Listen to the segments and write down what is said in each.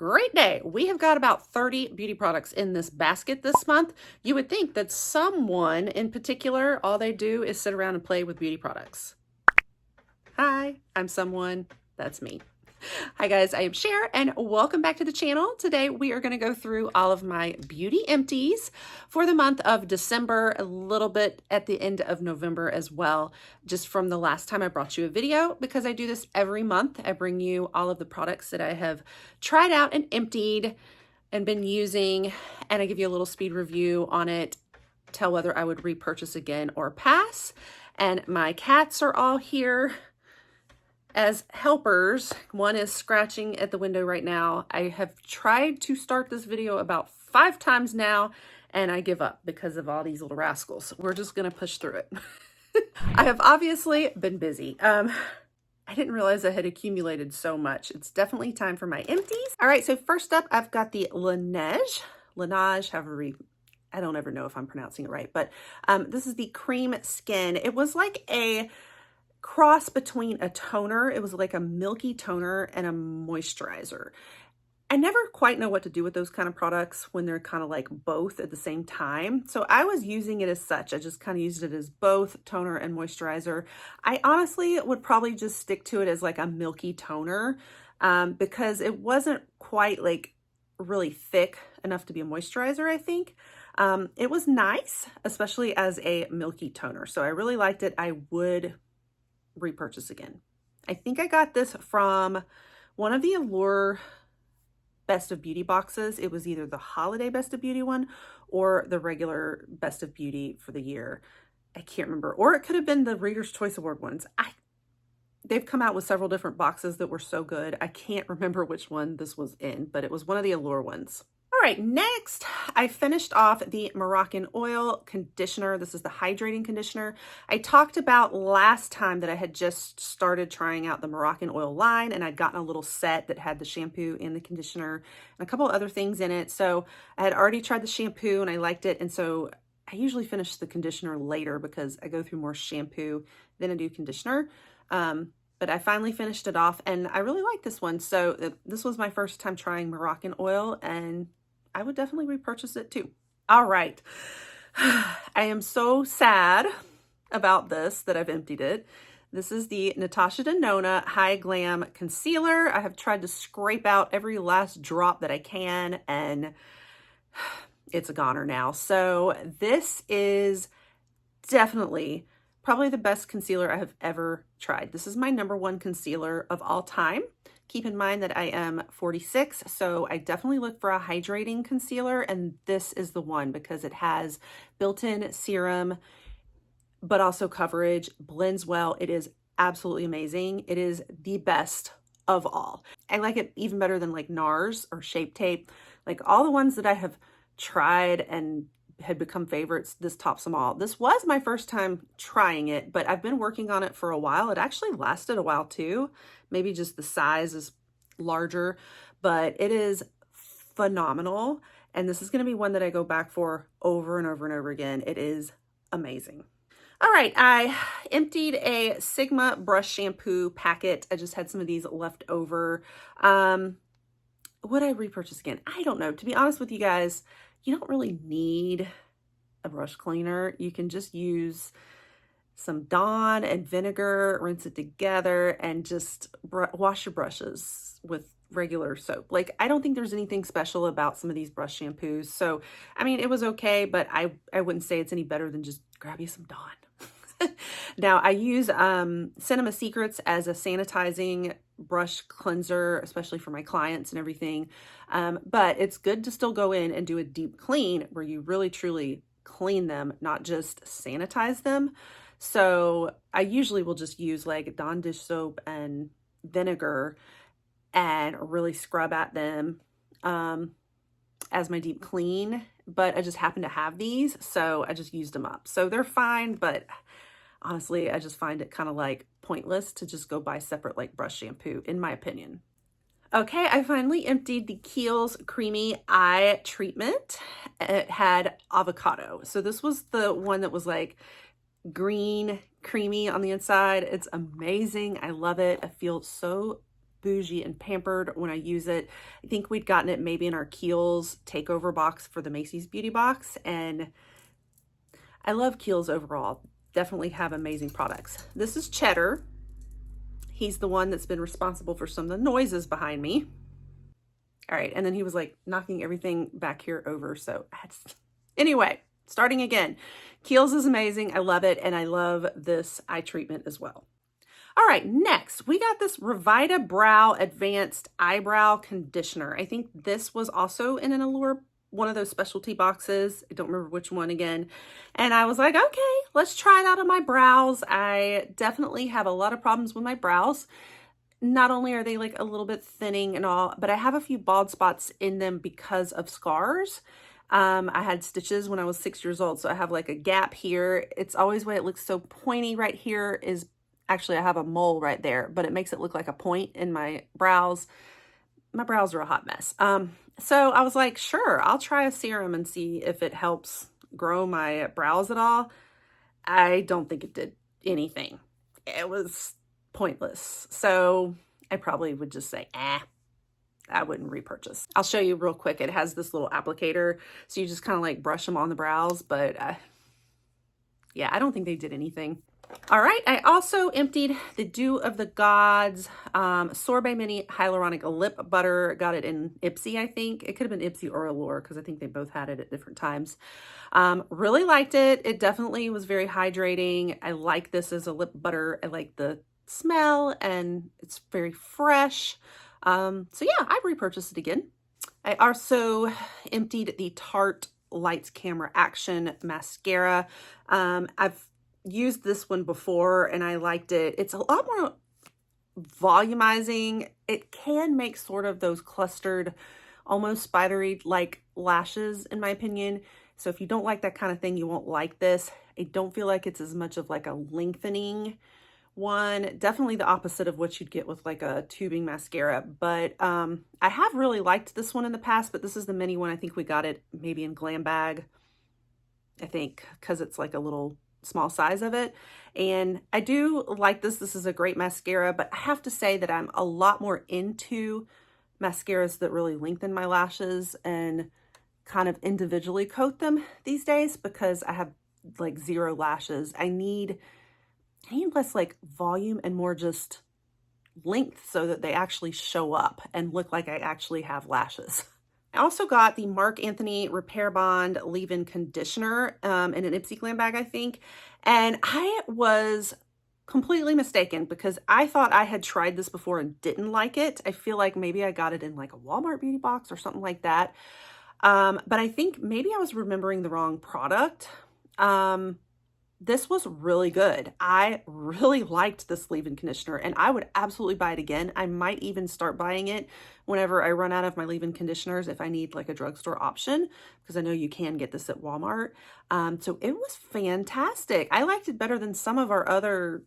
Great day. We have got about 30 beauty products in this basket this month. You would think that someone in particular, all they do is sit around and play with beauty products. Hi, I'm someone. That's me. Hi guys, I am Cher and welcome back to the channel. Today we are going to go through all of my beauty empties for the month of December, a little bit at the end of November as well, just from the last time I brought you a video, because I do this every month. I bring you all of the products that I have tried out and emptied and been using, and I give you a little speed review on it, tell whether I would repurchase again or pass. And my cats are all here as helpers. One is scratching at the window right now. I have tried to start this video about 5 times now, and I give up because of all these little rascals. We're just gonna push through it. I have obviously been busy. I didn't realize I had accumulated so much. It's definitely time for my empties. All right, so first up, I've got the Laneige, however I don't ever know if I'm pronouncing it right, but this is the cream skin. It was like a cross between a toner. It was like a milky toner and a moisturizer. I never quite know what to do with those kind of products when they're kind of like both at the same time. So I was using it as such. I just kind of used it as both toner and moisturizer. I honestly would probably just stick to it as like a milky toner because it wasn't quite like really thick enough to be a moisturizer, I think. It was nice, especially as a milky toner. So I really liked it. I would repurchase again. I think I got this from one of the Allure Best of Beauty boxes. It was either the holiday Best of Beauty one or the regular Best of Beauty for the year. I can't remember. Or it could have been the Reader's Choice Award ones. They've come out with several different boxes that were so good. I can't remember which one this was in, but it was one of the Allure ones. All right, next, I finished off the Moroccan Oil conditioner. This is the hydrating conditioner. I talked about last time that I had just started trying out the Moroccan Oil line, and I'd gotten a little set that had the shampoo and the conditioner and a couple of other things in it. So I had already tried the shampoo and I liked it. And so I usually finish the conditioner later because I go through more shampoo than I do conditioner. But I finally finished it off and I really like this one. So this was my first time trying Moroccan Oil, and I would definitely repurchase it too. All right. I am so sad about this that I've emptied it. This is the Natasha Denona High Glam Concealer. I have tried to scrape out every last drop that I can, and it's a goner now. So this is definitely probably the best concealer I have ever tried. This is my #1 concealer of all time. Keep in mind that I am 46, so I definitely look for a hydrating concealer, and this is the one because it has built-in serum, but also coverage, blends well. It is absolutely amazing. It is the best of all. I like it even better than like NARS or Shape Tape. Like all the ones that I have tried and had become favorites, this tops them all. This was my first time trying it, but I've been working on it for a while. It actually lasted a while too. Maybe just the size is larger, but it is phenomenal. And this is going to be one that I go back for over and over and over again. It is amazing. All right, I emptied a Sigma brush shampoo packet. I just had some of these left over. Would I repurchase again? I don't know. To be honest with you guys, you don't really need a brush cleaner. You can just use some Dawn and vinegar, rinse it together, and just wash your brushes with regular soap. Like, I don't think there's anything special about some of these brush shampoos. So, I mean, it was okay, but I wouldn't say it's any better than just grab you some Dawn. Now, I use Cinema Secrets as a sanitizing brush cleanser, especially for my clients and everything. But it's good to still go in and do a deep clean where you really truly clean them, not just sanitize them. So I usually will just use like Dawn dish soap and vinegar and really scrub at them as my deep clean. But I just happen to have these, so I just used them up. So they're fine, but honestly, I just find it kind of like pointless to just go buy separate like brush shampoo, in my opinion. Okay, I finally emptied the Kiehls Creamy Eye Treatment. It had avocado. So this was the one that was like green, creamy on the inside. It's amazing. I love it. I feel so bougie and pampered when I use it. I think we'd gotten it maybe in our Kiehls takeover box for the Macy's beauty box, and I love Kiehls overall. Definitely have amazing products. This is Cheddar. He's the one that's been responsible for some of the noises behind me. All right, and then he was like knocking everything back here over, so anyway, starting again. Kiehls is amazing. I love it, and I love this eye treatment as well. All right, next, we got this Revita Brow Advanced Eyebrow Conditioner. I think this was also in an Allure, one of those specialty boxes. I don't remember which one again. And I was like, okay, let's try it out on my brows. I definitely have a lot of problems with my brows. Not only are they like a little bit thinning and all, but I have a few bald spots in them because of scars. I had stitches when I was 6 years old, so I have like a gap here. It's always why it looks so pointy right here is actually I have a mole right there, but it makes it look like a point in my brows. My brows are a hot mess. So I was like, sure, I'll try a serum and see if it helps grow my brows at all. I don't think it did anything. It was pointless. So I probably would just say, I wouldn't repurchase. I'll show you real quick. It has this little applicator, so you just kind of like brush them on the brows, but yeah, I don't think they did anything. All right, I also emptied the Dew of the Gods Sorbet Mini Hyaluronic Lip Butter. Got it in Ipsy, I think. It could have been Ipsy or Allure because I think they both had it at different times. Really liked it. It definitely was very hydrating. I like this as a lip butter. I like the smell and it's very fresh. So yeah, I repurchased it again. I also emptied the Tarte Lights Camera Action Mascara. I've used this one before and I liked it. It's a lot more volumizing. It can make sort of those clustered, almost spidery like lashes in my opinion. So if you don't like that kind of thing, you won't like this. I don't feel like it's as much of like a lengthening one. Definitely the opposite of what you'd get with like a tubing mascara. But I have really liked this one in the past, but this is the mini one. I think we got it maybe in Glam Bag, I think, because it's like a little small size of it. And I do like this. This is a great mascara, but I have to say that I'm a lot more into mascaras that really lengthen my lashes and kind of individually coat them these days because I have like zero lashes. I need less like volume and more just length so that they actually show up and look like I actually have lashes. I also got the Marc Anthony Repair Bond Leave-In Conditioner in an Ipsy Glam Bag, I think. And I was completely mistaken because I thought I had tried this before and didn't like it. I feel like maybe I got it in like a Walmart beauty box or something like that. But I think maybe I was remembering the wrong product. This was really good. I really liked this leave-in conditioner and I would absolutely buy it again. I might even start buying it whenever I run out of my leave-in conditioners if I need like a drugstore option, because I know you can get this at Walmart. So it was fantastic. I liked it better than some of our other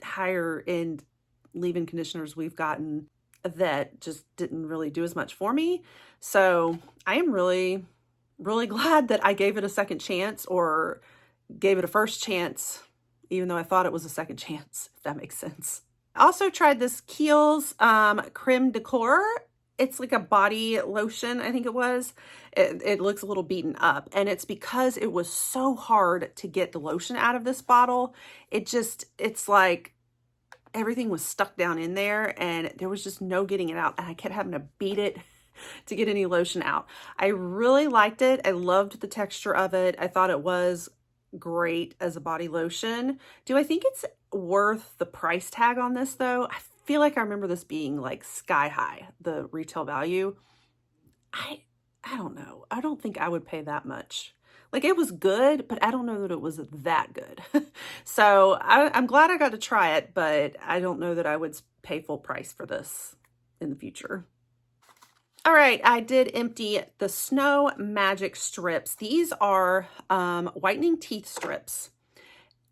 higher end leave-in conditioners we've gotten that just didn't really do as much for me. So I am really, really glad that I gave it a second chance, or gave it a first chance, even though I thought it was a second chance, if that makes sense. I also tried this Kiehls Creme de Corps. It's like a body lotion, I think it was. It looks a little beaten up, and it's because it was so hard to get the lotion out of this bottle. It's like everything was stuck down in there, and there was just no getting it out, and I kept having to beat it to get any lotion out. I really liked it. I loved the texture of it. I thought it was great as a body lotion. Do I think it's worth the price tag on this though? I feel like I remember this being like sky high, the retail value. I don't know. I don't think I would pay that much. Like, it was good, but I don't know that it was that good. So I'm glad I got to try it, but I don't know that I would pay full price for this in the future. All right, I did empty the Snow Magic strips. These are whitening teeth strips,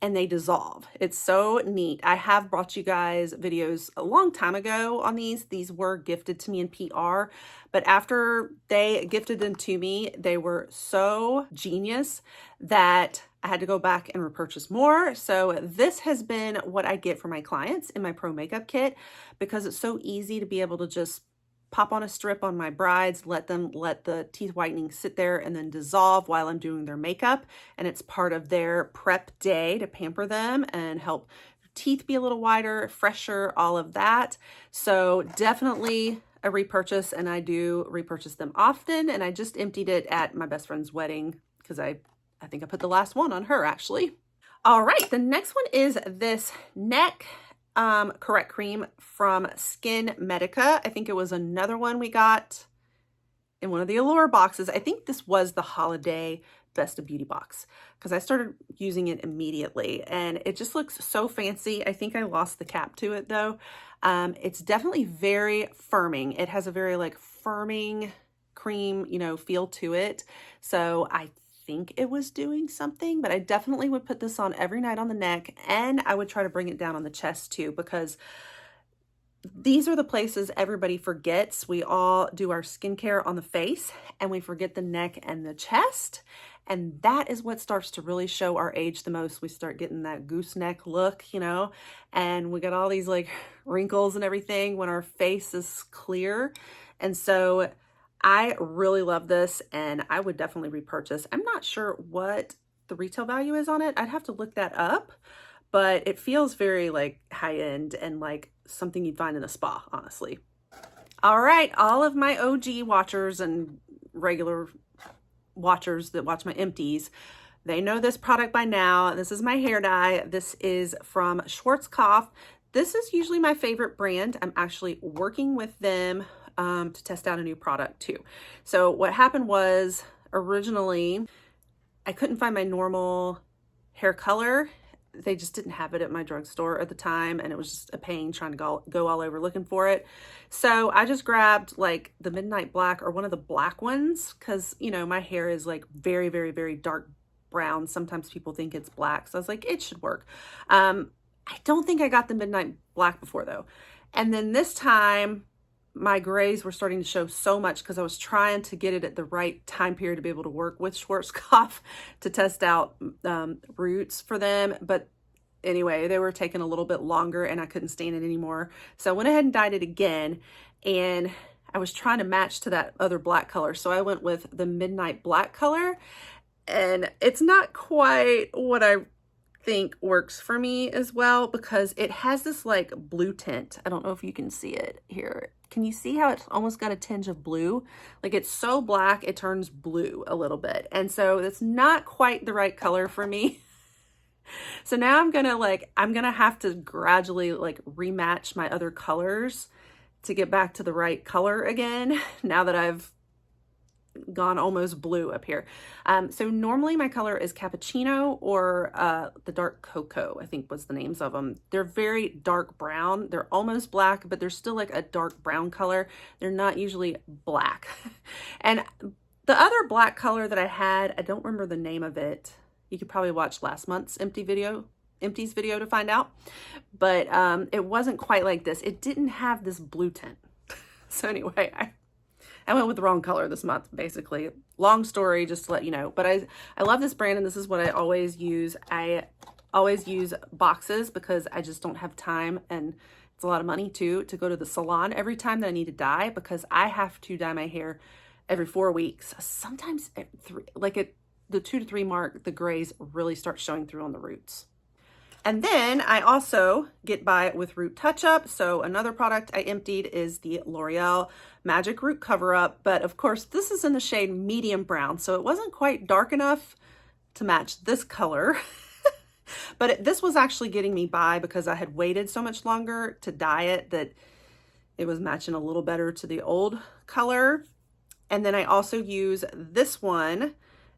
and they dissolve. It's so neat. I have brought you guys videos a long time ago on these. These were gifted to me in PR, but after they gifted them to me, they were so genius that I had to go back and repurchase more. So this has been what I get for my clients in my pro makeup kit, because it's so easy to be able to just pop on a strip on my brides, let the teeth whitening sit there and then dissolve while I'm doing their makeup. And it's part of their prep day to pamper them and help teeth be a little whiter, fresher, all of that. So definitely a repurchase, and I do repurchase them often. And I just emptied it at my best friend's wedding because I think I put the last one on her actually. All right, the next one is this neck correct cream from SkinMedica. I think it was another one we got in one of the Allure boxes. I think this was the holiday Best of Beauty box because I started using it immediately and it just looks so fancy. I think I lost the cap to it though. It's definitely very firming. It has a very like firming cream, you know, feel to it. So I think it was doing something, but I definitely would put this on every night on the neck, and I would try to bring it down on the chest too, because these are the places everybody forgets. We all do our skincare on the face and we forget the neck and the chest. And that is what starts to really show our age the most. We start getting that gooseneck look, you know, and we got all these like wrinkles and everything when our face is clear. And so I really love this and I would definitely repurchase. I'm not sure what the retail value is on it. I'd have to look that up, but it feels very like high end and like something you'd find in a spa, honestly. All right, all of my OG watchers and regular watchers that watch my empties, they know this product by now. This is my hair dye. This is from Schwarzkopf. This is usually my favorite brand. I'm actually working with them to test out a new product too. So what happened was originally I couldn't find my normal hair color. They just didn't have it at my drugstore at the time, and it was just a pain trying to go all over looking for it. So I just grabbed like the Midnight Black or one of the black ones because, you know, my hair is like very, very, very dark brown. Sometimes people think it's black. So I was like, it should work. I don't think I got the Midnight Black before though. And then this time my grays were starting to show so much because I was trying to get it at the right time period to be able to work with Schwarzkopf to test out roots for them. But anyway, they were taking a little bit longer and I couldn't stand it anymore. So I went ahead and dyed it again, and I was trying to match to that other black color. So I went with the Midnight Black color, and it's not quite what I think works for me as well because it has this like blue tint. I don't know if you can see it here. Can you see how it's almost got a tinge of blue? Like it's so black, it turns blue a little bit. And so it's not quite the right color for me. So now I'm gonna have to gradually like rematch my other colors to get back to the right color again now that I've gone almost blue up here. So normally my color is cappuccino or the dark cocoa, I think was the names of them. They're very dark brown. They're almost black, but they're still like a dark brown color. They're not usually black. And the other black color that I had, I don't remember the name of it. You could probably watch last month's empties video to find out, but it wasn't quite like this. It didn't have this blue tint. So anyway, I went with the wrong color this month, basically. Long story, just to let you know. But I love this brand, and this is what I always use. I always use boxes because I just don't have time, and it's a lot of money too, to go to the salon every time that I need to dye, because I have to dye my hair every 4 weeks. Sometimes at the 2 to 3 mark, the grays really start showing through on the roots. And then I also get by with Root Touch Up. So another product I emptied is the L'Oreal Magic Root Cover Up. But of course, this is in the shade medium brown. So it wasn't quite dark enough to match this color. But this was actually getting me by because I had waited so much longer to dye it that it was matching a little better to the old color. And then I also use this one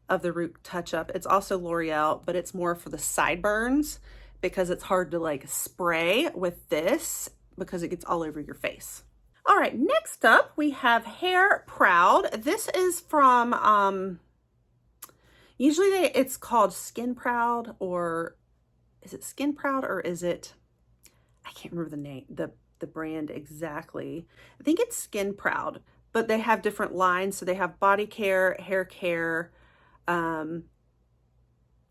of the Root Touch Up. It's also L'Oreal, but it's more for the sideburns, because it's hard to like spray with this because it gets all over your face. All right, next up we have Hair Proud. This is from, usually it's called Skin Proud, or is it Skin Proud, or is it, I can't remember the name, the brand exactly. I think it's Skin Proud, but they have different lines. So they have body care, hair care,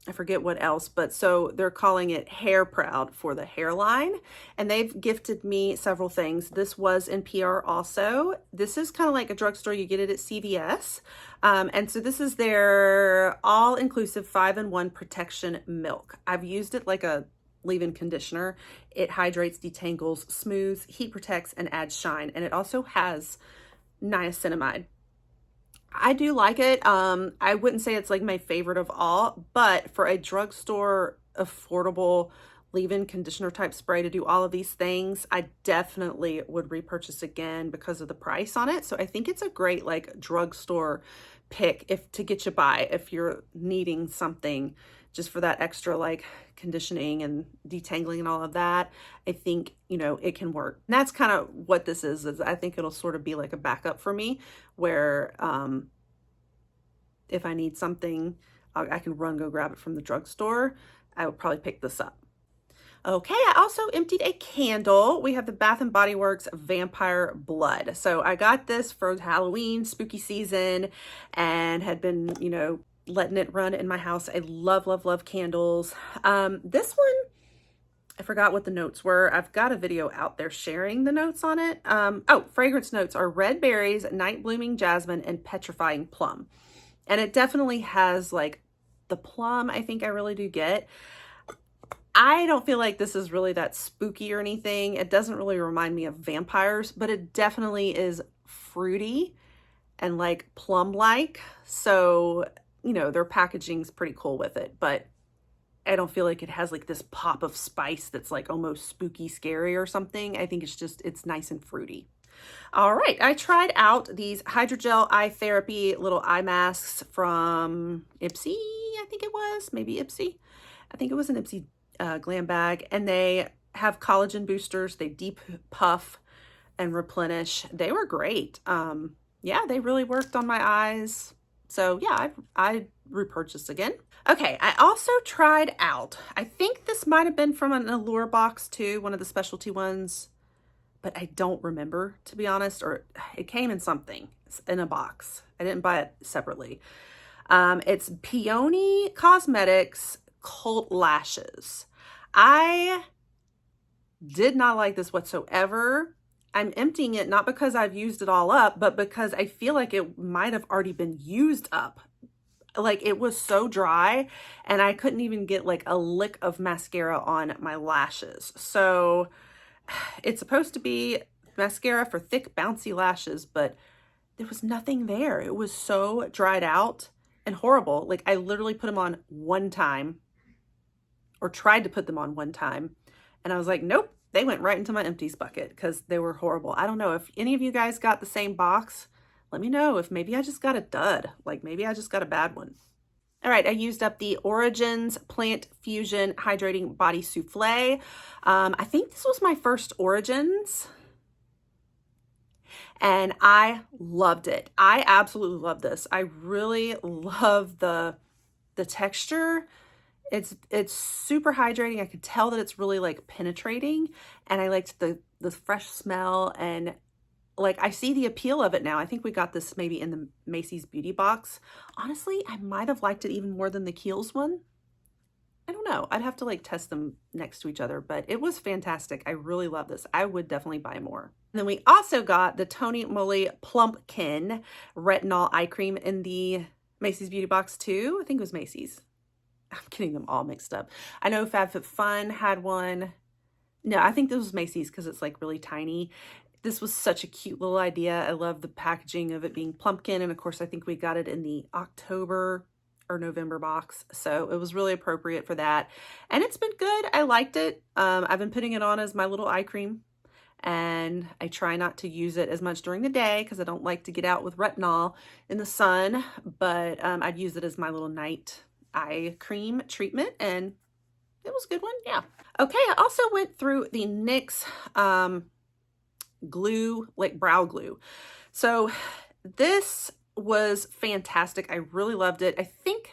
I forget what else, but so they're calling it Hair Proud for the hairline, and they've gifted me several things. This was in PR also. This is kind of like a drugstore. You get it at CVS. And so this is their all-inclusive 5-in-1 protection milk. I've used it like a leave-in conditioner. It hydrates, detangles, smooths, heat protects, and adds shine. And it also has niacinamide. I do like it. I wouldn't say it's like my favorite of all, but for a drugstore affordable leave-in conditioner type spray to do all of these things, I definitely would repurchase again because of the price on it. So I think it's a great like drugstore pick to get you by if you're needing something just for that extra like conditioning and detangling and all of that. I think, you know, it can work. And that's kind of what this is I think it'll sort of be like a backup for me where if I need something, I can go grab it from the drugstore. I would probably pick this up. Okay, I also emptied a candle. We have the Bath & Body Works Vampire Blood. So I got this for Halloween, spooky season, and had been, you know, letting it run in my house. I love, love, love candles. This one, I forgot what the notes were. I've got a video out there sharing the notes on it. Oh, fragrance notes are red berries, night blooming jasmine, and petrifying plum. And it definitely has like the plum, I think I really do get. I don't feel like this is really that spooky or anything. It doesn't really remind me of vampires, but it definitely is fruity and like plum-like. So, you know, their packaging's pretty cool with it, but I don't feel like it has like this pop of spice that's like almost spooky, scary or something. I think it's nice and fruity. All right, I tried out these hydrogel eye therapy little eye masks from Ipsy, I think it was, maybe Ipsy. I think it was an Ipsy glam bag, and they have collagen boosters. They deep puff and replenish. They were great. Yeah, they really worked on my eyes. So yeah, I repurchased again. Okay, I also tried out, I think this might have been from an Allure box too, one of the specialty ones, but I don't remember, to be honest, or it came in something, in a box. I didn't buy it separately. It's Peony Cosmetics Cult Lashes. I did not like this whatsoever. I'm emptying it not because I've used it all up, but because I feel like it might have already been used up. Like it was so dry and I couldn't even get like a lick of mascara on my lashes. So it's supposed to be mascara for thick, bouncy lashes, but there was nothing there. It was so dried out and horrible. Like I literally put them on one time, or tried to put them on one time, and I was like, nope, they went right into my empties bucket because they were horrible. I don't know if any of you guys got the same box. Let me know if maybe I just got a dud, like maybe I just got a bad one. All right, I used up the Origins Plant Fusion Hydrating Body Souffle. I think this was my first Origins, and I loved it. I absolutely love this. I really love the texture. It's super hydrating. I could tell that it's really like penetrating, and I liked the fresh smell, and like I see the appeal of it now. I think we got this maybe in the Macy's beauty box. Honestly, I might have liked it even more than the Kiehls one. I don't know. I'd have to like test them next to each other, but it was fantastic. I really love this. I would definitely buy more. And then we also got the Tony Moly Plumpkin Retinol Eye Cream in the Macy's beauty box too. I think it was Macy's. I'm getting them all mixed up. I know FabFitFun had one. No, I think this was Macy's because it's like really tiny. This was such a cute little idea. I love the packaging of it being pumpkin. And of course, I think we got it in the October or November box. So it was really appropriate for that. And it's been good. I liked it. I've been putting it on as my little eye cream. And I try not to use it as much during the day because I don't like to get out with retinol in the sun. But I'd use it as my little night eye cream treatment, and it was a good one. Yeah. Okay, I also went through the NYX glue, like brow glue. So this was fantastic. I really loved it. I think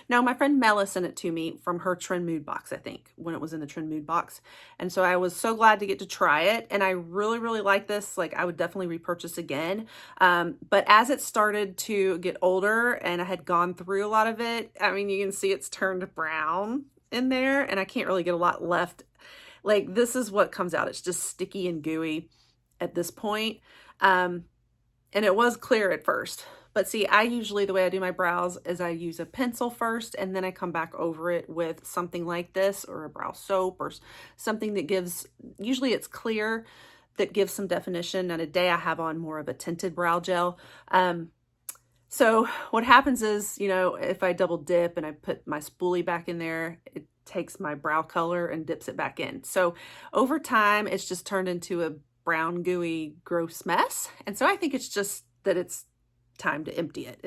No, my friend Mela sent it to me from her Trend Mood box, I think, when it was in the Trend Mood box. And so I was so glad to get to try it. And I really, really like this. Like, I would definitely repurchase again. But as it started to get older and I had gone through a lot of it, I mean, you can see it's turned brown in there and I can't really get a lot left. Like, this is what comes out. It's just sticky and gooey at this point. And it was clear at first. But see, I usually, the way I do my brows is I use a pencil first and then I come back over it with something like this or a brow soap or something that gives, usually it's clear, that gives some definition. And today I have on more of a tinted brow gel. So what happens is, you know, if I double dip and I put my spoolie back in there, it takes my brow color and dips it back in. So over time, it's just turned into a brown, gooey, gross mess. And so I think it's just that it's time to empty it.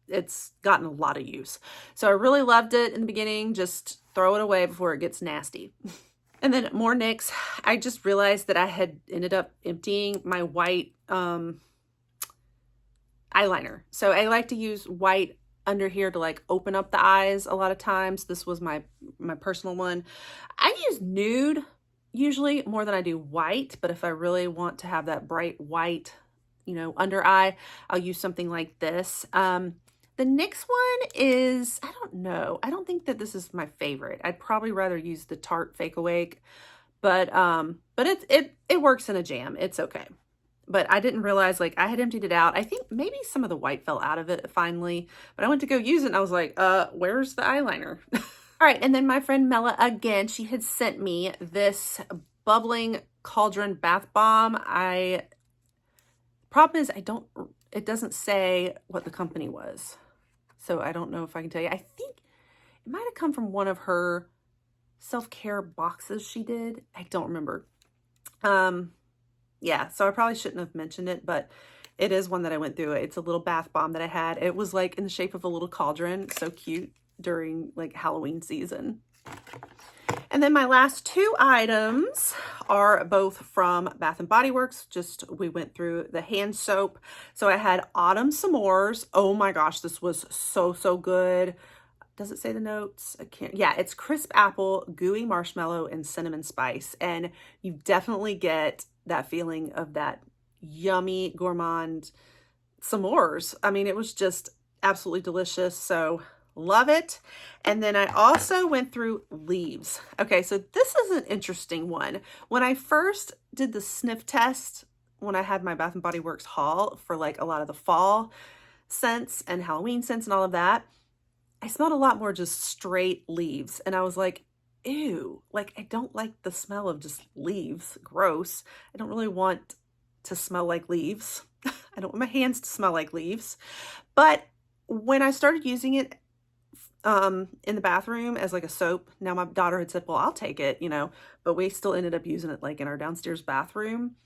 It's gotten a lot of use. So I really loved it in the beginning. Just throw it away before it gets nasty. And then more NYX. I just realized that I had ended up emptying my white eyeliner. So I like to use white under here to like open up the eyes a lot of times. This was my personal one. I use nude usually more than I do white, but if I really want to have that bright white, you know, under eye, I'll use something like this. The NYX one is, I don't know. I don't think that this is my favorite. I'd probably rather use the Tarte Fake Awake, but it works in a jam. It's okay. But I didn't realize, like, I had emptied it out. I think maybe some of the white fell out of it finally, but I went to go use it and I was like, where's the eyeliner? All right, and then my friend Mela, again, she had sent me this bubbling cauldron bath bomb. Problem is, it doesn't say what the company was. So I don't know if I can tell you. I think it might have come from one of her self-care boxes she did. I don't remember. Yeah, so I probably shouldn't have mentioned it, but it is one that I went through. It's a little bath bomb that I had. It was like in the shape of a little cauldron. So cute during like Halloween season. And then my last two items are both from Bath & Body Works. Just, we went through the hand soap. So I had Autumn S'mores. Oh my gosh, this was so, so good. Does it say the notes? I can't. Yeah, it's crisp apple, gooey marshmallow, and cinnamon spice. And you definitely get that feeling of that yummy gourmand s'mores. I mean, it was just absolutely delicious. So love it. And then I also went through leaves. Okay, so this is an interesting one. When I first did the sniff test, when I had my Bath & Body Works haul for like a lot of the fall scents and Halloween scents and all of that, I smelled a lot more just straight leaves. And I was like, ew, like I don't like the smell of just leaves. Gross. I don't really want to smell like leaves. I don't want my hands to smell like leaves. But when I started using it in the bathroom as like a soap, now my daughter had said, well, I'll take it, you know, but we still ended up using it like in our downstairs bathroom.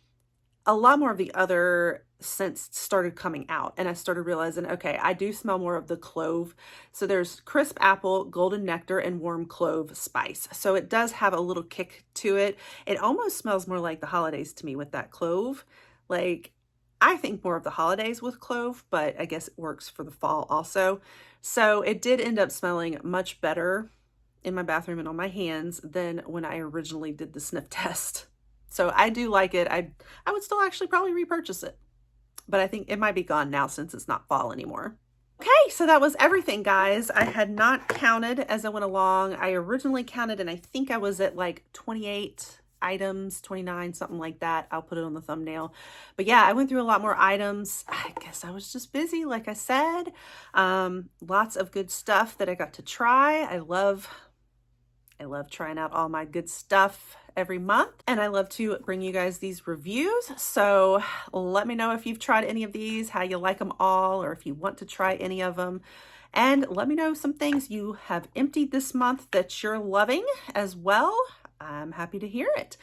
A lot more of the other scents started coming out and I started realizing, okay, I do smell more of the clove. So there's crisp apple, golden nectar, and warm clove spice. So it does have a little kick to it. It almost smells more like the holidays to me with that clove. Like, I think more of the holidays with clove, but I guess it works for the fall also. So it did end up smelling much better in my bathroom and on my hands than when I originally did the sniff test. So I do like it. I would still actually probably repurchase it, but I think it might be gone now since it's not fall anymore. Okay, so that was everything, guys. I had not counted as I went along. I originally counted and I think I was at like 28 items, 29, something like that. I'll put it on the thumbnail. But yeah, I went through a lot more items. I guess I was just busy, like I said. Lots of good stuff that I got to try. I love trying out all my good stuff every month, and I love to bring you guys these reviews. So let me know if you've tried any of these, how you like them all, or if you want to try any of them. And let me know some things you have emptied this month that you're loving as well. I'm happy to hear it.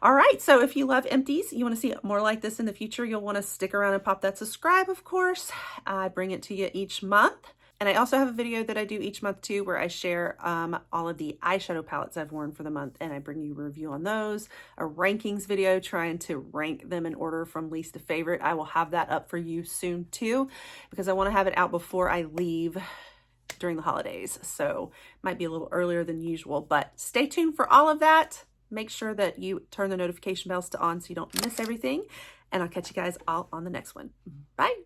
All right, so if you love empties, you want to see more like this in the future, you'll want to stick around and pop that subscribe, of course. I bring it to you each month. And I also have a video that I do each month too, where I share all of the eyeshadow palettes I've worn for the month, and I bring you a review on those. A rankings video trying to rank them in order from least to favorite. I will have that up for you soon too, because I want to have it out before I leave during the holidays, so might be a little earlier than usual, but stay tuned for all of that. Make sure that you turn the notification bells to on so you don't miss everything, and I'll catch you guys all on the next one. Bye.